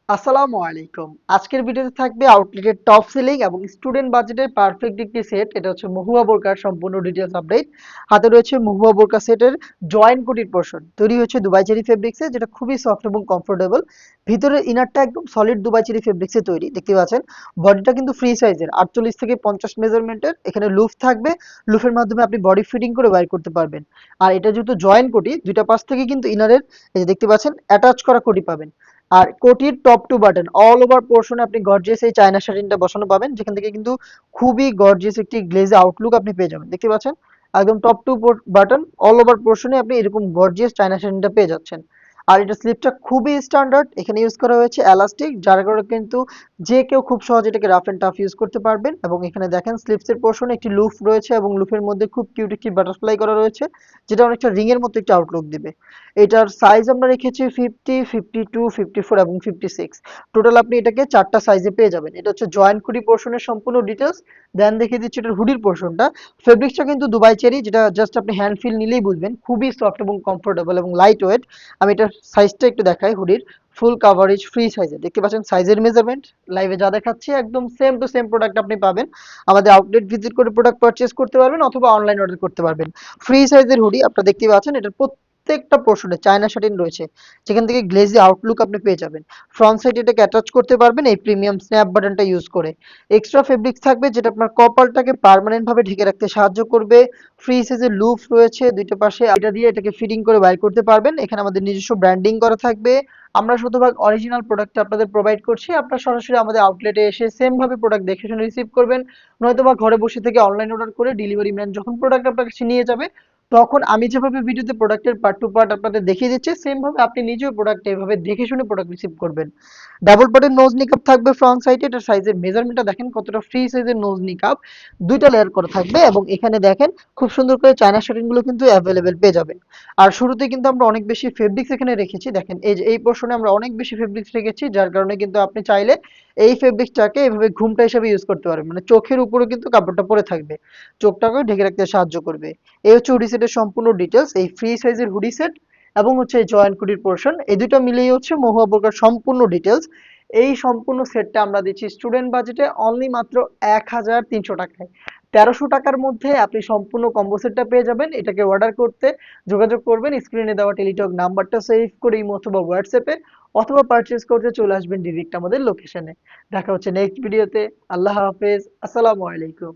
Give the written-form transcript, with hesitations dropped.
আসসালামু আলাইকুম। আজকের ভিডিওতে থাকবে আউটলেটের টপ সেলিং এবং স্টুডেন্ট বাজেটের পারফেক্ট একটি সেট। এটা হচ্ছে মহুয়া বোরকার সম্পূর্ণ ডিটেইলস আপডেট। হাতে রয়েছে মহুয়া বোরকা সেটের জয়েন্ট কোটির পোরশন। তৈরি হচ্ছে দুবাই চেরি ফেব্রিক্সে, যেটা খুবই সফট এবং কমফোর্টেবল। ভিতরের ইনারটা একদম সলিড দুবাই চেরি ফেব্রিক্সে তৈরি। দেখতে পাচ্ছেন বডিটা কিন্তু ফ্রি সাইজের 48 থেকে 50 মেজারমেন্টের। এখানে লুফ থাকবে, লুফের মাধ্যমে আপনি বডি ফিটিং করে বাইর করতে পারবেন। আর এটা যেহেতু জয়েন্ট কোটি, দুইটা পাশ থেকে কিন্তু ইনারের এই যে দেখতে পাচ্ছেন অ্যাটাচ করা কোটি পাবেন। আর কোটির top to bottom all over পোর্শনে আপনি গর্জিয়াস এই চায়না শাটিনটা বসানো পাবেন, যেখান থেকে কিন্তু খুবই গর্জিয়াস একটি গ্লেজে আউটলুক আপনি পেয়ে যাবেন। দেখতে পাচ্ছেন একদম top to bottom all over পোর্শনে আপনি এরকম গর্জিয়াস চায়না শাটিনটা পেয়ে যাচ্ছেন। আর এটা স্লিপটা খুবই স্ট্যান্ডার্ড, এখানে ইউজ করা হয়েছে এলাস্টিক, যার কারণে কিন্তু যে কেউ খুব সহজে এটাকে রাফ এন্ড টাফ ইউজ করতে পারবেন। এবং এখানে দেখেন স্লিপসের পোর্শনে একটি লুফ রয়েছে এবং লুফের মধ্যে খুব কিউট একটি বাটারফ্লাই করা রয়েছে, যেটা অনেকটা রিং এর মতো একটি আউটলুক দিবে। এটার সাইজ আমরা রেখেছি 50, 52, 54 এবং 56। টোটাল আপনি এটাকে চারটা সাইজে পেয়ে যাবেন। এটা হচ্ছে জয়েন্ট হুডি পোর্শনের সম্পূর্ণ ডিটেলস। দেন দেখিয়ে দিচ্ছি এটার হুডির পোর্শনটা। ফেব্রিক্সটা কিন্তু দুবাই চেরি, যেটা জাস্ট আপনি হ্যান্ড ফিল নিলেই বুঝবেন, খুবই সফট এবং কমফোর্টেবল এবং লাইট ওয়েট। আমি এটার সাইজটা একটু দেখাই হুডির। ফুল কাভারেজ ফ্রি সাইজে দেখতে পাচ্ছেন সাইজের মেজারমেন্ট লাইভে যা দেখাচ্ছি একদম সেম টু সেম প্রোডাক্ট আপনি পাবেন। আমাদের আউটলেট ভিজিট করে প্রোডাক্ট পারচেজ করতে পারবেন অথবা অনলাইন অর্ডার করতে পারবেন। ফ্রি সাইজের হুডি আপনারা দেখতে পাচ্ছেন, এটার প্রত্যেকটা পোর্শনে চায়না শাটিন রয়েছে, যেখান থেকে গ্লেজি আউটলুক আপনি পেয়ে যাবেন। ফ্রন্ট সাইডে এটাকে অ্যাটাচ করতে পারবেন এই প্রিমিয়াম স্ন্যাপ বাটনটা ইউজ করে। এক্সট্রা ফেব্রিক্স থাকবে, যেটা আপনার কপালটাকে পার্মানেন্ট ভাবে ঢেকে রাখতে সাহায্য করবে। ফ্রি সাইজের লুপ রয়েছে দুইটা পাশে, এটা দিয়ে এটাকে ফিটিং করে বাইর করতে পারবেন। এখানে আমাদের নিজস্ব ব্র্যান্ডিং করা থাকবে। আমরা শতভাগ অরিজিনাল প্রোডাক্ট আপনাদের প্রোভাইড করছি। আপনারা সরাসরি আমাদের আউটলেটে এসে সেম ভাবে প্রোডাক্ট দেখে শুনে রিসিভ করবেন, নয়তোবা ঘরে বসে থেকে অনলাইন অর্ডার করে ডেলিভারি ম্যান যখন প্রোডাক্ট আপনার কাছে নিয়ে যাবে, তখন আমি যেভাবে ভিডিওতে প্রোডাক্টের পার্ট টু পার্ট আপনাদের দেখিয়ে দিচ্ছি, সেম ভাবে আপনি নিজেও প্রোডাক্ট এভাবে দেখে শুনে প্রোডাক্ট রিসিভ করবেন। ডাবল পার্টের নোজ নিকাপ থাকবে ফ্রন্ট সাইডে। এটার সাইজের মেজারমেন্টটা দেখেন কতটা ফ্রি সাইজের নোজ নিকাপ, দুইটা লেয়ার করা থাকবে। এবং এখানে দেখেন খুব সুন্দর করে চায়না শার্টিং গুলো কিন্তু অ্যাভেলেবেল পেয়ে যাবেন। আর শুরুতে কিন্তু আমরা অনেক বেশি ফেব্রিক্স এখানে রেখেছি, দেখেন এই যে এই পোর্শনে আমরা অনেক বেশি ফেব্রিক্স রেখেছি, যার কারণে কিন্তু আপনি চাইলে এই ফেব্রিক্সটাকে এভাবে ঘুমটা হিসেবে ইউজ করতে পারবেন, মানে চোখের উপরে কিন্তু কাপড়টা পরে থাকবে, চোখটাকে ঢেকে রাখতে সাহায্য করবে। এই হচ্ছে হুডি সেটের সম্পূর্ণ ডিটেলস, এই ফ্রি সাইজের হুডি সেট এবং হচ্ছে এই জয়েন্ট কুটির পোর্শন, এই দুটো মিলিয়ে হচ্ছে মহুয়া বোরকার সম্পূর্ণ ডিটেলস। এই সম্পূর্ণ সেটটা আমরা দিচ্ছি স্টুডেন্ট বাজেটে অনলি মাত্র 1300 টাকায়। 1300 টাকার মধ্যে আপনি সম্পূর্ণ কম্বো সেটটা পেয়ে যাবেন। এটাকে অর্ডার করতে যোগাযোগ করবেন স্ক্রিনে দেওয়া টেলিটক নাম্বারটা সেভ করে ইমো অথবা হোয়াটসঅ্যাপে, অথবা পারচেজ করতে চলে আসবেন ডিরেক্ট আমাদের লোকেশনে। দেখা হচ্ছে নেক্সট ভিডিওতে। আল্লাহ হাফেজ, আসসালামু আলাইকুম।